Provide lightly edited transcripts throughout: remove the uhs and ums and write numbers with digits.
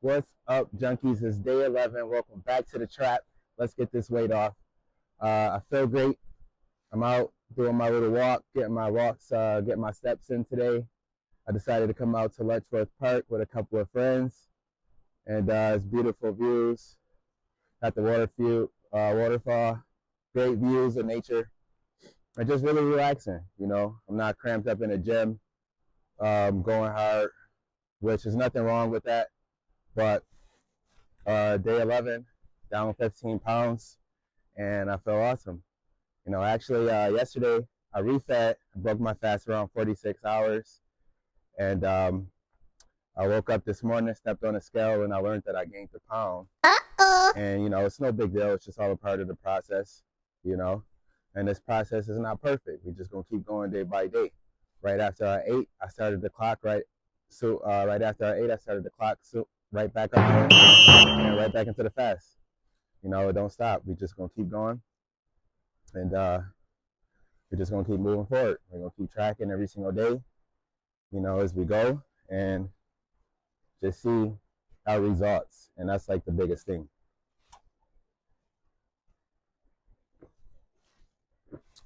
What's up, junkies? It's day 11. Welcome back to the trap. Let's get this weight off. I feel great. I'm out doing my little walk, getting my steps in today. I decided to come out to Letchworth Park with a couple of friends, and it's beautiful views. Got the waterfall, great views of nature. And just really relaxing. I'm not cramped up in a gym, going hard, which is nothing wrong with that. But day 11, down 15 pounds, and I feel awesome. Actually, yesterday I refed, I broke my fast around 46 hours, and I woke up this morning, stepped on a scale, and I learned that I gained a pound. And, it's no big deal. It's just all a part of the process, you know. And this process is not perfect. We're just going to keep going day by day. Right after I ate, I started the clock right. So right after I ate, I started the clock right back up there and right back into the fast. It don't stop. We're just going to keep going. And we're just going to keep moving forward. We're going to keep tracking every single day, as we go, and just see our results. And that's like the biggest thing.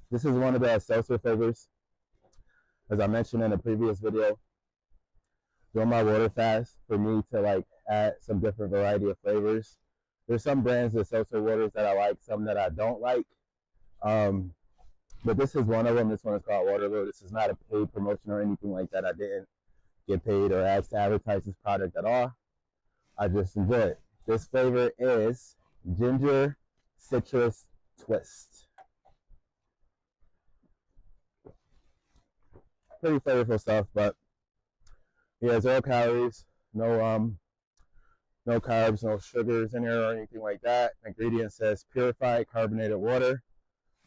This is one of the seltzer flavors. As I mentioned in a previous video, doing my water fast for me to like add some different variety of flavors. There's some brands of seltzer waters that I like, some that I don't like. But this is one of them. This one is called Waterloo. This is not a paid promotion or anything like that. I didn't get paid or asked to advertise this product at all. I just enjoy it. This flavor is ginger citrus twist. Pretty flavorful stuff, but yeah, 0 calories, no carbs, no sugars in here or anything like that. Ingredient says purified carbonated water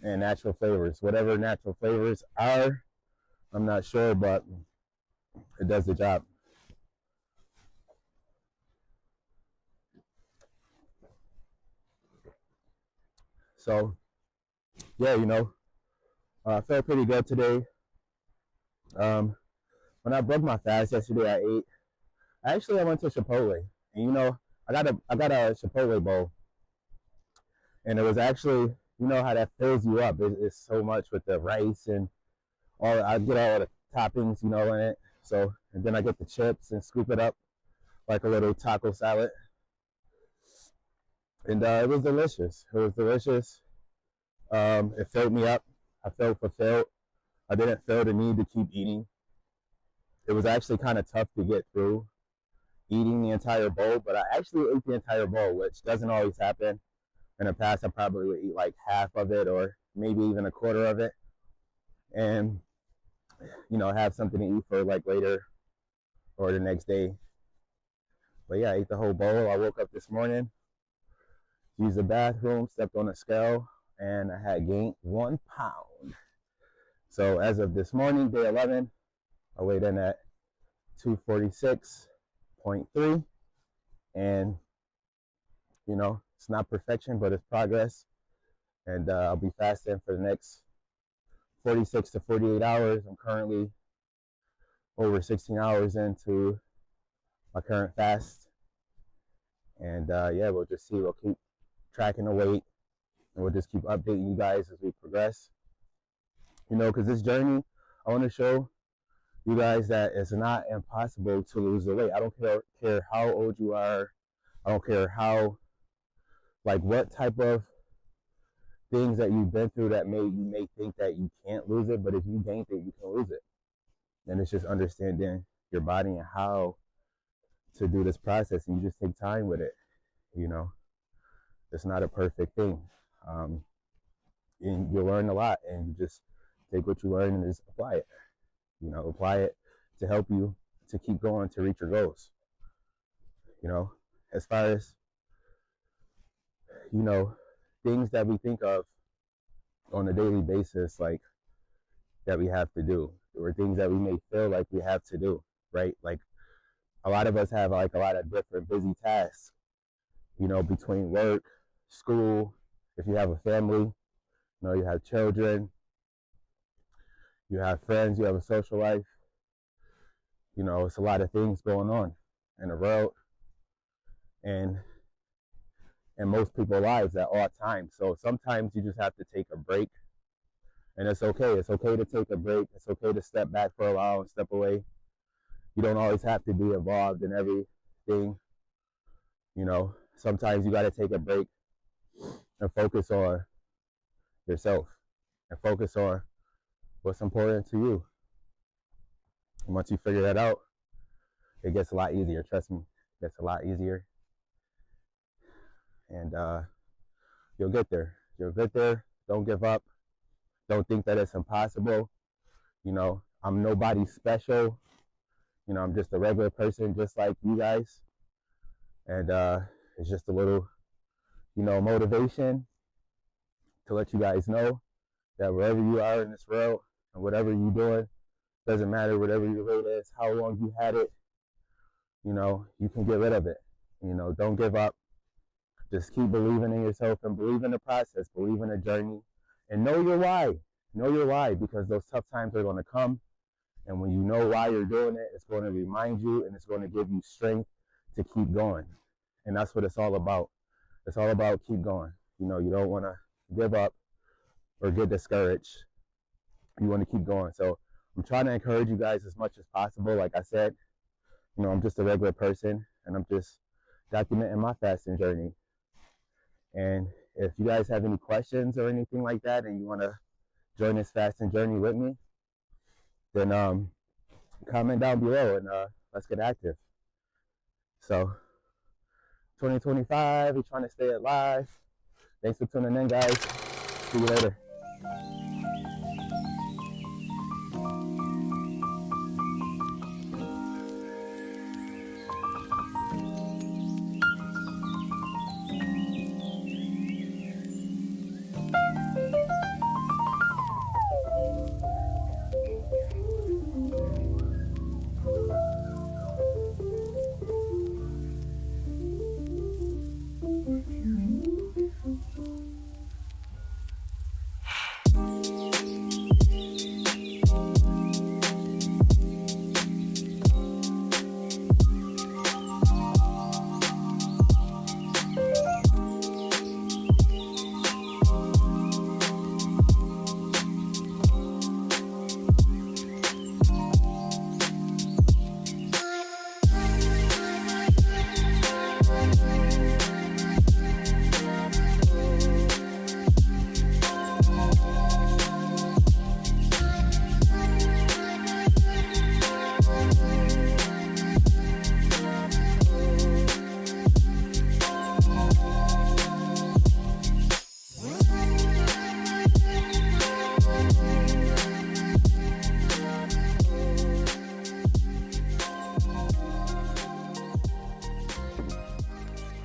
and natural flavors. Whatever natural flavors are, I'm not sure, but it does the job. So yeah, I felt pretty good today. When I broke my fast yesterday, I ate. I went to Chipotle, and I got a Chipotle bowl, and it was actually, how that fills you up. It's so much with the rice and all. I get all the toppings, in it. So, and then I get the chips and scoop it up like a little taco salad, and it was delicious. It was delicious. It filled me up. I felt fulfilled. I didn't feel the need to keep eating. It was actually kind of tough to get through eating the entire bowl, but I actually ate the entire bowl, which doesn't always happen. In the past, I probably would eat like half of it or maybe even a quarter of it, and have something to eat for like later or the next day. But yeah, I ate the whole bowl. I woke up this morning, used the bathroom, stepped on a scale, and I had gained 1 pound. So as of this morning, day 11, I weighed in at 246.3, and it's not perfection, but it's progress. And I'll be fasting for the next 46 to 48 hours. I'm currently over 16 hours into my current fast. And yeah, we'll just see. We'll keep tracking the weight, and we'll just keep updating you guys as we progress. Because this journey, I want to show you guys that it's not impossible to lose the weight. I don't care how old you are. I don't care what type of things that you've been through that you may think that you can't lose it, but if you gained it, you can lose it. And it's just understanding your body and how to do this process, and you just take time with it. It's not a perfect thing. And you learn a lot, and you just take what you learn and just apply it. Apply it to help you to keep going to reach your goals. As far as things that we think of on a daily basis, like that we have to do, or things that we may feel like we have to do, right? Like a lot of us have like a lot of different busy tasks, between work, school, if you have a family, you have children, you have friends, you have a social life. It's a lot of things going on in the world. and in most people's lives at all times. So sometimes you just have to take a break, and it's okay. It's okay to take a break. It's okay to step back for a while and step away. You don't always have to be involved in everything. You know, sometimes you got to take a break and focus on yourself and focus on what's important to you. And once you figure that out, it gets a lot easier. Trust me, it gets a lot easier. And you'll get there. You'll get there. Don't give up. Don't think that it's impossible. You know, I'm nobody special. You know, I'm just a regular person just like you guys. And it's just a little, you know, motivation to let you guys know that wherever you are in this world and whatever you're doing, doesn't matter whatever your rate is, how long you had it, you know, you can get rid of it. You know, don't give up. Just keep believing in yourself and believe in the process, believe in the journey, and know your why. Know your why, because those tough times are going to come. And when you know why you're doing it, it's going to remind you and it's going to give you strength to keep going. And that's what it's all about. It's all about keep going. You know, you don't want to give up or get discouraged. You want to keep going. So I'm trying to encourage you guys as much as possible. Like I said, you know, I'm just a regular person and I'm just documenting my fasting journey. And if you guys have any questions or anything like that and you want to join this fasting journey with me, then comment down below and let's get active. So 2025, we're trying to stay alive. Thanks for tuning in, guys. See you later.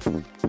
Thank you.